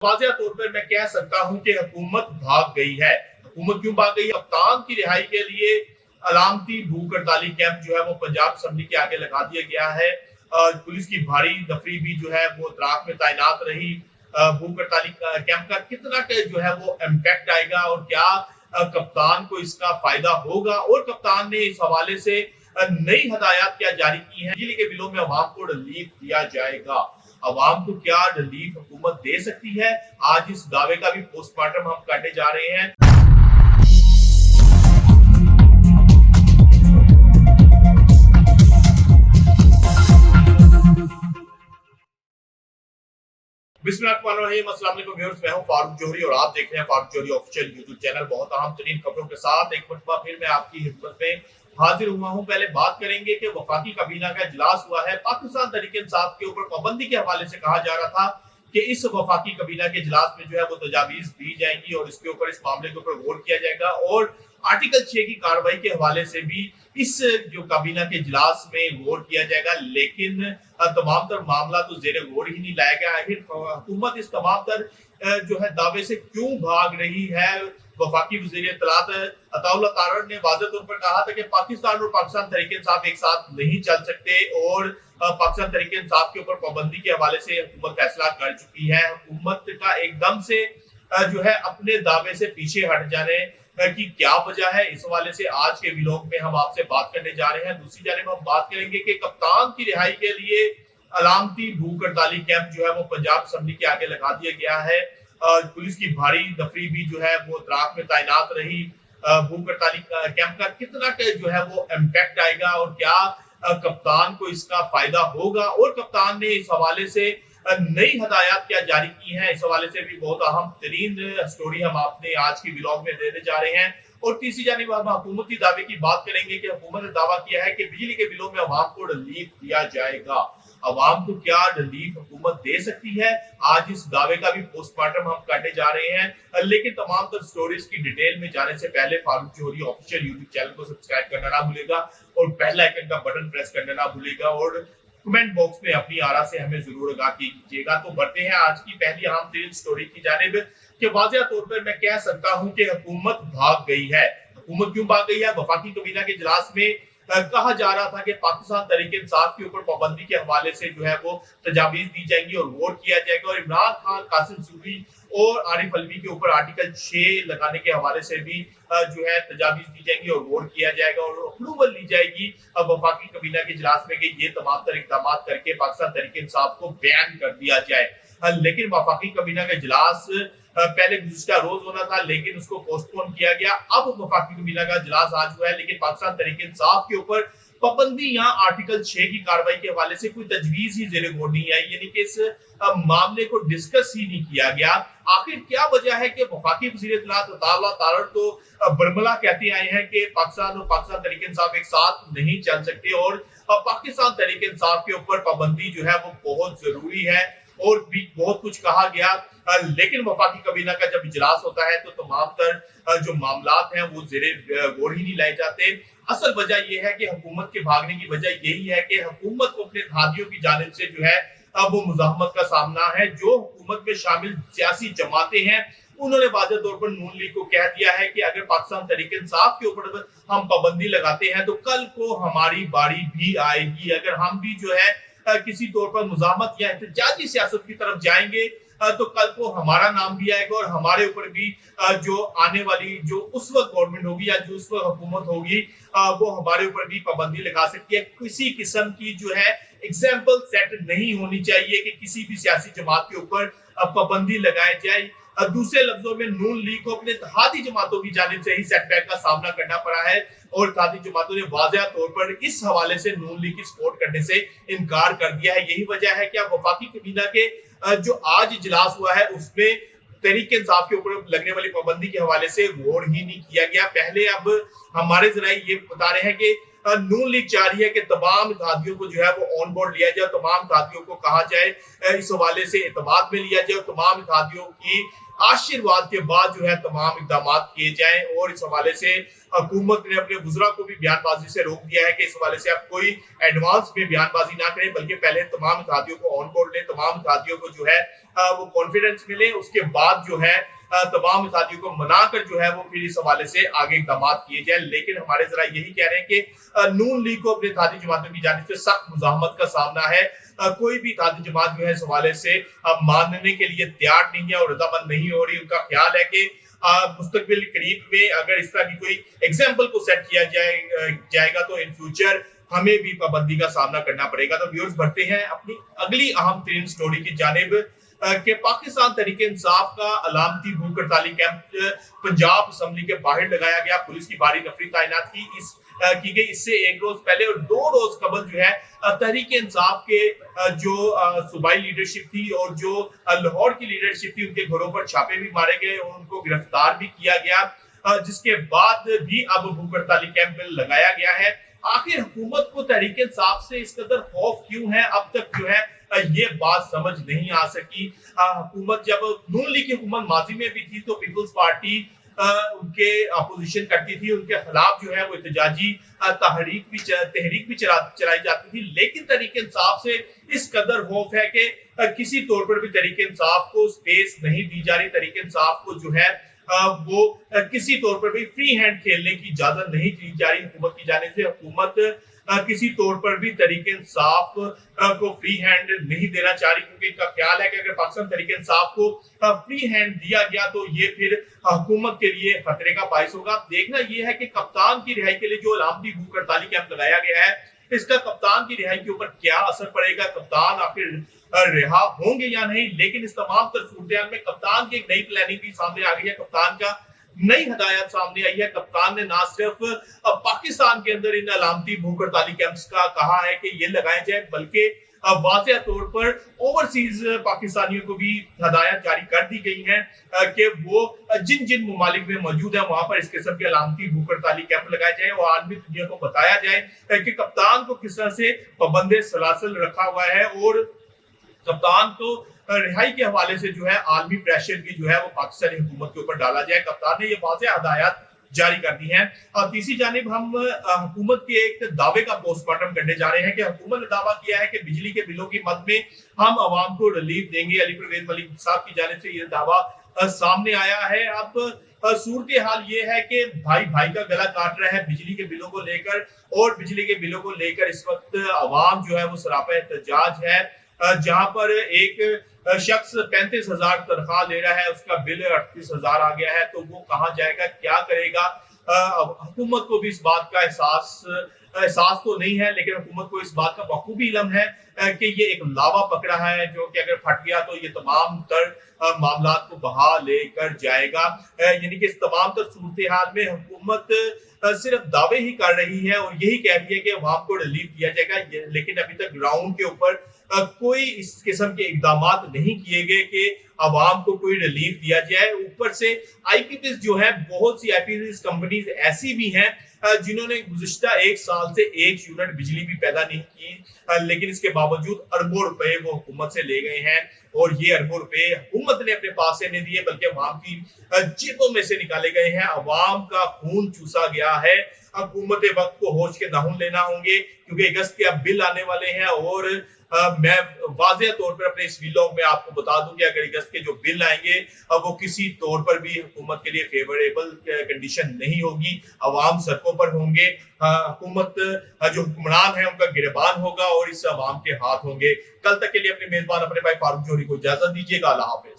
वाज़ेह तौर पर मैं कह सकता हूं कि हुकूमत भाग गई है। हुकूमत क्यों भाग गई है? कप्तान की रिहाई के लिए अलामती भूख हड़ताली कैंप जो है वो पंजाब असम्बली के आगे लगा दिया गया है। पुलिस की भारी नफरी भी जो है वो त्राक में तैनात रही। भूख हड़ताली कैंप का कितना जो है वो इम्पैक्ट आएगा और क्या कप्तान को इसका फायदा होगा, और कप्तान ने इस हवाले से नई हदायत क्या जारी की है। बिजली के बिलों में अवाम को रिलीफ दिया जाएगा। अवाम को क्या रिलीफ हुकूमत दे सकती है, आज इस दावे का भी पोस्टमार्टम हम करने जा रहे हैं। बिस्मिल्लाहिर्रहमानिर्रहीम, अस्सलाम वालेकुम व्यूअर्स, मैं हूं फारूक जोहरी और आप देख रहे हैं फारूक जोहरी ऑफिशियल यूट्यूब चैनल। बहुत अहम तरीन खबरों के साथ एक मरतबा फिर मैं आपकी खिदमत में हाजिर हुआ हूं। पहले बात करेंगे कि वफाकी काबीना का इजलास हुआ है। पाकिस्तान तहरीक इंसाफ के ऊपर पाबंदी के हवाले से कहा जा रहा था कि इस वफाकी काबीना के इजलास में जो है वो तजावीज दी जाएंगी और इसके ऊपर, इस मामले के ऊपर गौर किया जाएगा, और आर्टिकल 6 की कार्रवाई के हवाले से भी इस जो काबीना के इजलास में गौर किया जाएगा। लेकिन तमाम तर मामला तो जेर गौर ही नहीं लाया गया। आखिर हुकूमत इस तमाम तर जो है दावे से क्यों भाग रही है? वफाकी वज़ीर इत्तलात अताउल्लाह तारड़ ने वाज़ेह तौर पर कहा था कि पाकिस्तान और पाकिस्तान तहरीक इंसाफ एक साथ नहीं चल सकते, और पाकिस्तान तहरीक इंसाफ के ऊपर पाबंदी के हवाले से हुकूमत फैसला कर चुकी है। हुकूमत का एकदम से जो है अपने दावे से पीछे हट जाने की क्या वजह है, इस हवाले से आज के व्लॉग में हम आपसे बात करने जा रहे हैं। दूसरी जानिब हम बात करेंगे कि कप्तान की रिहाई के लिए अलामती भूख हड़ताली कैंप जो है वो पंजाब असम्बली के आगे लगा दिया गया है। पुलिस की भारी नफरी भी जो है वो त्राक में तैनात रही। भूख हड़ताली कैंप का कितना जो है वो इम्पैक्ट आएगा और क्या कप्तान को इसका फायदा होगा, और कप्तान ने इस हवाले से नई हदायत क्या जारी की है, इस हवाले से भी बहुत अहम तरीन स्टोरी हम आपने आज की व्लॉग में देने जा रहे हैं। और तीसरी जानिब हम हुकूमती दावे की बात करेंगे कि हुकूमत ने दावा किया है कि बिजली के बिलों में अवाम को रिलीफ दिया जाएगा। अवाम को क्या रिलीफ हुकूमत दे सकती है, आज इस दावे का भी पोस्टमार्टम हम करने जा रहे हैं। लेकिन तमाम तर स्टोरीज की डिटेल में जाने से पहले फारूक जोहरी ऑफिशियल यूट्यूब चैनल को सब्सक्राइब करना ना भूलेगा और बेल आइकन का बटन प्रेस करना ना भूलेगा, और कमेंट बॉक्स में अपनी आरा से हमें जरूर आगाह कीजिएगा। तो बढ़ते हैं आज की पहली अहम तरीन स्टोरी की जानिब कि वाज़ेह तौर पर मैं कह सकता हूं कि हुकूमत भाग गई है। हुकूमत क्यों भाग गई है? वफाकी काबीना के इजलास में कहा जा रहा था कि पाकिस्तान तहरीक इंसाफ के ऊपर पाबंदी के हवाले से जो है वो तजावीज दी जाएंगी और गौर किया जाएगा, और इमरान खान, कासिम सूरी और आरिफ अलवी के ऊपर आर्टिकल 6 लगाने के हवाले से भी जो है तजावीज दी जाएंगी और गौर किया जाएगा और अप्रूवल ली जाएगी। अब वफाकी काबीना के इजलास में कि ये तमाम तर इकदाम करके पाकिस्तान तहरीक इंसाफ को बैन कर दिया जाए। लेकिन वफाकी काबीना का इजलास पहले गुज़िश्ता रोज होना था, लेकिन उसको पोस्टपोन किया गया। अब वफाकी काबीना का इजलास आज हुआ है, लेकिन पाकिस्तान तहरीक इंसाफ के ऊपर पाबंदी यहाँ आर्टिकल 6 की कार्रवाई के हवाले से कोई तजवीज ही जेरे गौर नहीं आई, यानी कि इस मामले को डिस्कस ही नहीं किया गया। आखिर क्या वजह है कि वफाकी वज़ीर इत्तलात अताउल्लाह तारड़ तो बरमला कहते आए हैं कि पाकिस्तान और पाकिस्तान तहरीक इंसाफ एक साथ नहीं चल सकते, और पाकिस्तान तहरीक इंसाफ के ऊपर पाबंदी जो है वो बहुत जरूरी है, और भी बहुत कुछ कहा गया। लेकिन वफाकी काबीना का जब इजलास होता है तो तमाम तर जो मामलात हैं वो जेरे गौर ही नहीं लाए जाते। असल वजह यह है कि हुकूमत के भागने की वजह यही है कि हुकूमत को अपने हादियों की जानिब से जो है वो मुज़ाहमत का सामना है। जो हुकूमत में शामिल सियासी जमातें हैं उन्होंने वाज़ेह तौर पर नून लीग को कह दिया है कि अगर पाकिस्तान तहरीक इंसाफ के ऊपर हम पाबंदी लगाते हैं तो कल को हमारी बारी भी आएगी। अगर हम भी जो है किसी तौर पर मुज़ाहमत या एहतजाजी सियासत की तरफ जाएंगे तो कल को हमारा नाम भी आएगा और हमारे ऊपर भी जो आने वाली जो उस वक्त गवर्नमेंट होगी या जो उस वक्त हुकूमत होगी वो हमारे ऊपर भी पाबंदी लगा सकती है। किसी किस्म की जो है एग्जाम्पल सेट नहीं होनी चाहिए कि किसी भी सियासी जमात के ऊपर पाबंदी लगाई जाए। दूसरे लफ्जों में नून लीग को अपने इत्तेहादी जमातों की जानिब से ही सेटबैक का सामना करना पड़ा है, और इत्तेहादी जमातों ने वाज़ेह तौर पर इस हवाले से नून लीग की सपोर्ट करने से इनकार कर दिया है। यही वजह है कि अब वफाकी काबीना के जो आज इजलास हुआ है उसमें तहरीक इंसाफ के ऊपर लगने वाली पाबंदी के हवाले से गौर ही नहीं किया गया। पहले अब हमारे जराए ये बता रहे हैं कि नून लीग चाह रही है कि तमाम इत्तेहादियों को जो है वो ऑन बोर्ड लिया जाए, तमाम इत्तेहादियों को कहा जाए इस हवाले से एतमाद में लिया जाए, तमाम इत्तेहादियों की आशीर्वाद के बाद जो है तमाम इकदाम किए जाएं। और इस हवाले से हुकूमत ने अपने वुज़रा को भी बयानबाजी से रोक दिया है कि इस हवाले से आप कोई एडवांस में बयानबाजी ना करें, बल्कि पहले तमाम इत्तेहादियों को ऑन बोर्ड लें, तमाम इत्तेहादियों को जो है वो कॉन्फिडेंस मिले, उसके बाद जो है तमाम इत्तेहादियों को मनाकर जो है वो फिर इस हवाले से आगे इकदाम किए जाए। लेकिन हमारे जरा यही कह रहे हैं कि नून लीग को अपने इत्तेहादी जमातों की जानिब से सख्त मुज़ाहमत का सामना है। कोई भी इत्तेहादी जमात जो है इस हवाले से मानने के लिए तैयार नहीं है और रजामंद नहीं हो रही। उनका ख्याल है कि मुस्तकबिल करीब में अगर इस तरह की कोई एग्जाम्पल को सेट किया जाएगा तो इन फ्यूचर हमें भी पाबंदी का सामना करना पड़ेगा। तो व्यूअर्स, बढ़ते हैं अपनी अगली अहम तरीन स्टोरी की जानिब कि पाकिस्तान तहरीक इंसाफ का अलामती भूख हड़ताली कैंप पंजाब असेंबली के बाहर लगाया गया। पुलिस की भारी नफरी तैनात की गई। इससे एक रोज पहले और 2 रोज कबल जो है तहरीक इंसाफ के जो सूबाई लीडरशिप थी और जो लाहौर की लीडरशिप थी, उनके घरों पर छापे भी मारे गए और उनको गिरफ्तार भी किया गया, जिसके बाद भी अब भूख हड़ताली कैंप लगाया गया है। आखिर हुकूमत को तहरीक इंसाफ से इस कदर खौफ क्यों है? अब तक जो है ये बात समझ नहीं आ सकी। हुकूमत जब नून लीग की हुकूमत माजी में भी थी तो पीपल्स पार्टी उनके अपोजिशन करती थी, उनके खिलाफ जो है वो एहतजाजी तहरीक भी चलाई जाती थी। लेकिन तहरीक इंसाफ से इस कदर खौफ है कि किसी तौर पर भी तहरीक इंसाफ को स्पेस नहीं दी जा रही। तहरीक इंसाफ को जो है वो किसी तौर पर भी फ्री हैंड खेलने की इजाजत नहीं दी जा रही हुकूमत की जाने से। हुकूमत किसी तौर पर भी तहरीक इंसाफ को फ्री हैंड नहीं देना चाह रही, क्योंकि इनका ख्याल है कि अगर पाकिस्तान तहरीक इंसाफ को फ्री हैंड दिया गया तो ये फिर हुकूमत के लिए खतरे का बाइस होगा। देखना यह है कि कप्तान की रिहाई के लिए जो अलामती भूख हड़ताली कैंप लगाया गया है, इसका कप्तान की रिहाई के ऊपर क्या असर पड़ेगा, कप्तान आखिर रिहा होंगे या नहीं। लेकिन इस तमाम सूरत में कप्तान की एक नई प्लानिंग भी सामने आ गई है। कप्तान का नई हदायत सामने आई है। कप्तान ने ना सिर्फ पाकिस्तान के अंदर इन अलामती भूख हड़ताली कैंप्स का कहा है कि ये लगाए जाए, बल्कि वाज़ेह तौर पर ओवरसीज पाकिस्तानियों को भी हदायत जारी कर दी गई है कि वो जिन जिन ममालिक में मौजूद है वहां पर इस किस्म के अलामती भूख हड़ताली कैंप लगाए जाए और आलमी दुनिया को बताया जाए कि कप्तान को किस तरह से पाबंदे सलासल रखा हुआ है और कप्तान को रिहाई के हवाले से जो है आलमी प्रेशर भी जो है वो पाकिस्तानी हुकूमत के ऊपर डाला जाए। कप्तान ने ये वाज़ेह हदायत जारी कर दी है। और तीसरी जानिब हम हुकूमत के एक दावे का पोस्टमार्टम करने जा रहे हैं कि हुकूमत ने दावा किया है कि बिजली के बिलों की मद में हम अवाम को रिलीफ देंगे। अली परवेज मलिक साहब की जानिब से ये दावा सामने आया है। अब सूरत हाल ये है कि भाई भाई का गला काट रहा है बिजली के बिलों को लेकर, और बिजली के बिलों को लेकर इस वक्त अवाम जो है वो सरापा एहतजाज है। जहां पर एक शख्स 35,000 तनख्वाह ले रहा है, उसका बिल 38,000 आ गया है, तो वो कहाँ जाएगा, क्या करेगा। हुकूमत को भी इस बात का एहसास तो नहीं है, लेकिन हुकूमत को इस बात का बखूबी इल्म है कि ये एक लावा पकड़ा है जो कि अगर फट गया तो ये तमाम तर मामला को बहा लेकर जाएगा। यानी कि इस तमाम तर सूरत हाल में हुकूमत सिर्फ दावे ही कर रही है और यही कह रही है कि अवाम को रिलीफ दिया जाएगा, लेकिन अभी तक ग्राउंड के ऊपर कोई इस किस्म के इकदाम नहीं किए गए कि अवाम को कोई रिलीफ दिया जाए। ऊपर से आईपीपीएस जो है, बहुत सी आईपीपीएस कंपनीज ऐसी भी हैं जिन्होंने गुज़िश्ता 1 साल से 1 यूनिट बिजली भी पैदा नहीं की, लेकिन इसके बावजूद अरबों रुपए वो हुकूमत से ले गए हैं। और ये अरबों रुपए हुकूमत ने अपने पास से नहीं दिए, बल्कि अवाम की जेबों में से निकाले गए हैं। अवाम का खून चूसा गया है। हुकूमत वक्त को होश के नाखून लेना होंगे, क्योंकि अगस्त के अब बिल आने वाले हैं। और मैं वाज़ेह तौर पर अपने इस व्लॉग में आपको बता दूं कि अगर अगस्त के जो बिल आएंगे वो किसी तौर पर भी हुकूमत के लिए फेवरेबल कंडीशन नहीं होगी। अवाम सड़कों पर होंगे, हुकूमत जो हुक्मरान है उनका गिरबान होगा और इससे अवाम के हाथ होंगे। कल तक के लिए अपने मेजबान अपने भाई फारूक जोहरी को इजाजत दीजिएगा। अल्लाह हाफिज।